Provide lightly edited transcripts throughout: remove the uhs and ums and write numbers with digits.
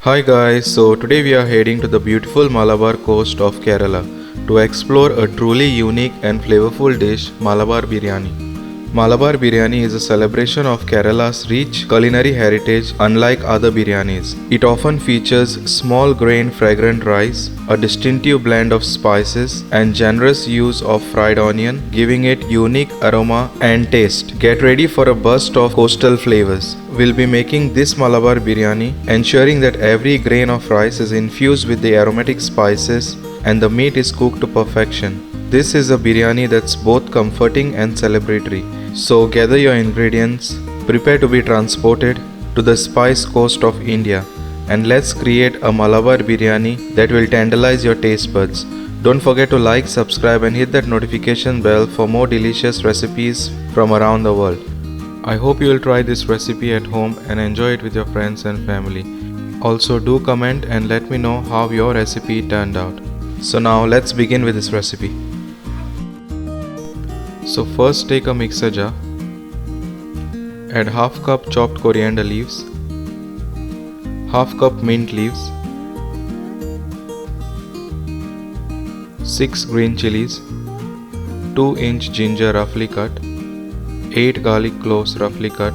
Hi guys, so today we are heading to the beautiful Malabar coast of Kerala to explore a truly unique and flavorful dish, Malabar Biryani. Malabar Biryani is a celebration of Kerala's rich culinary heritage unlike other biryanis. It often features small grain fragrant rice, a distinctive blend of spices, and generous use of fried onion, giving it unique aroma and taste. Get ready for a burst of coastal flavors. We'll be making this Malabar Biryani, ensuring that every grain of rice is infused with the aromatic spices and the meat is cooked to perfection. This is a biryani that's both comforting and celebratory. So gather your ingredients, prepare to be transported to the spice coast of India, and let's create a Malabar biryani that will tantalize your taste buds. Don't forget to like, subscribe and hit that notification bell for more delicious recipes from around the world. I hope you will try this recipe at home and enjoy it with your friends and family. Also do comment and let me know how your recipe turned out. So now let's begin with this recipe. So first take a mixer jar, add half cup chopped coriander leaves, half cup mint leaves, 6 green chilies, 2-inch ginger roughly cut, 8 garlic cloves roughly cut,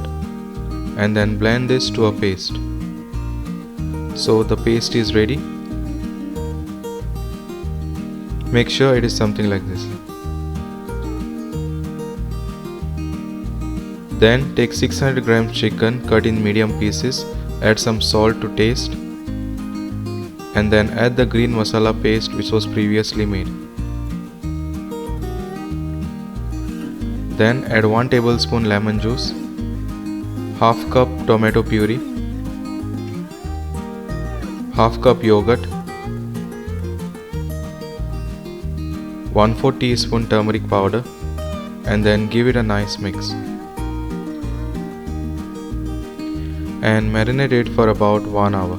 and then blend this to a paste. So the paste is ready. Make sure it is something like this. Then take 600 grams chicken cut in medium pieces, add some salt to taste, and then add the green masala paste which was previously made. Then add 1 tablespoon lemon juice, half cup tomato puree, half cup yogurt, 1/4 teaspoon turmeric powder, and then give it a nice mix. And marinate it for about 1 hour.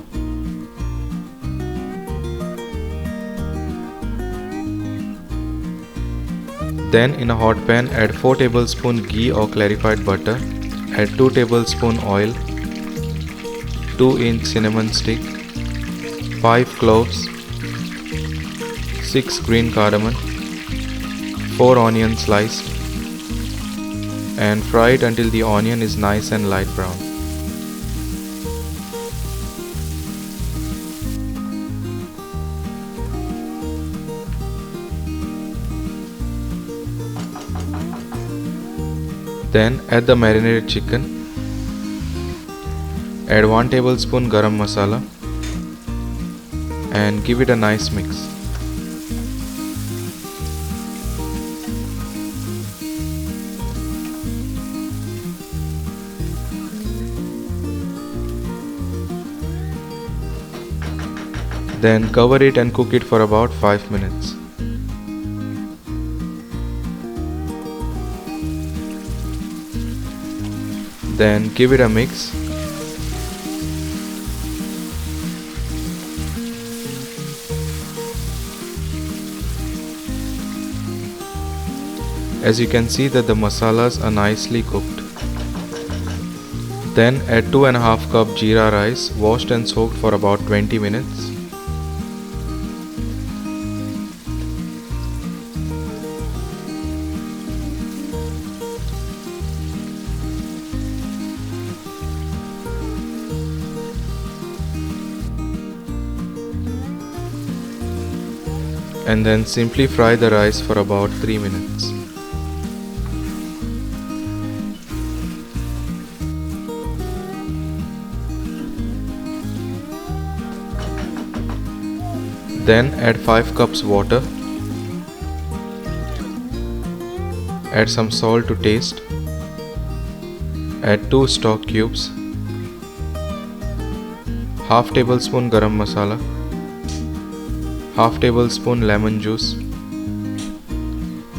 Then in a hot pan add 4 tablespoon ghee or clarified butter, add 2 tablespoon oil, 2-inch cinnamon stick, 5 cloves, 6 green cardamom, 4 onions sliced, and fry it until the onion is nice and light brown. Then add the marinated chicken, add 1 tablespoon garam masala and give it a nice mix. Then cover it and cook it for about 5 minutes. Then give it a mix. As you can see that the masalas are nicely cooked. Then add 2.5 cup jeera rice washed and soaked for about 20 minutes. And then simply fry the rice for about 3 minutes. Then add 5 cups water, add some salt to taste, add 2 stock cubes, half tablespoon garam masala, half tablespoon lemon juice,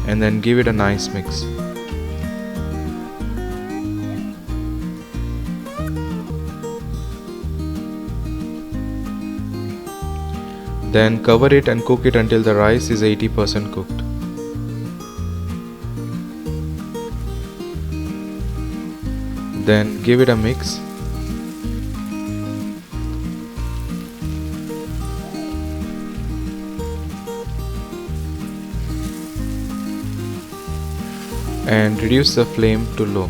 and then give it a nice mix. Then cover it and cook it until the rice is 80% cooked. Then give it a mix and reduce the flame to low.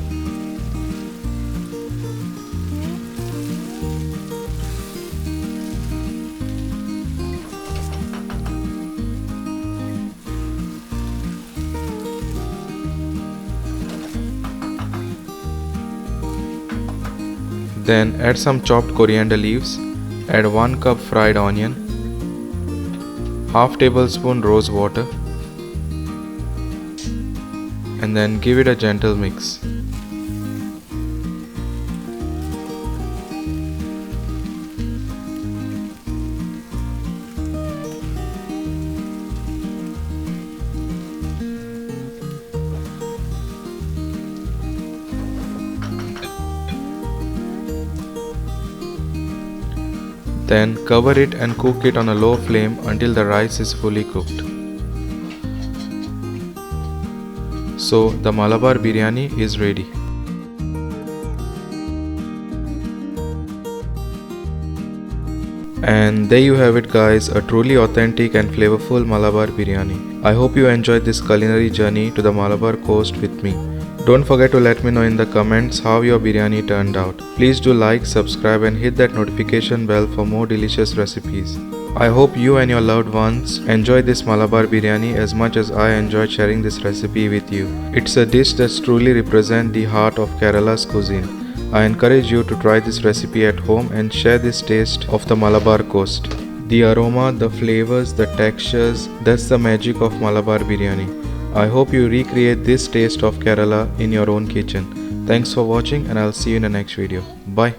Then add some chopped coriander leaves, add 1 cup fried onion, half tablespoon rose water, and then give it a gentle mix. Then cover it and cook it on a low flame until the rice is fully cooked. So the Malabar Biryani is ready. And there you have it guys, a truly authentic and flavorful Malabar Biryani. I hope you enjoyed this culinary journey to the Malabar coast with me. Don't forget to let me know in the comments how your biryani turned out. Please do like, subscribe and hit that notification bell for more delicious recipes. I hope you and your loved ones enjoy this Malabar Biryani as much as I enjoyed sharing this recipe with you. It's a dish that truly represents the heart of Kerala's cuisine. I encourage you to try this recipe at home and share this taste of the Malabar coast. The aroma, the flavors, the textures, that's the magic of Malabar Biryani. I hope you recreate this taste of Kerala in your own kitchen. Thanks for watching and I'll see you in the next video. Bye.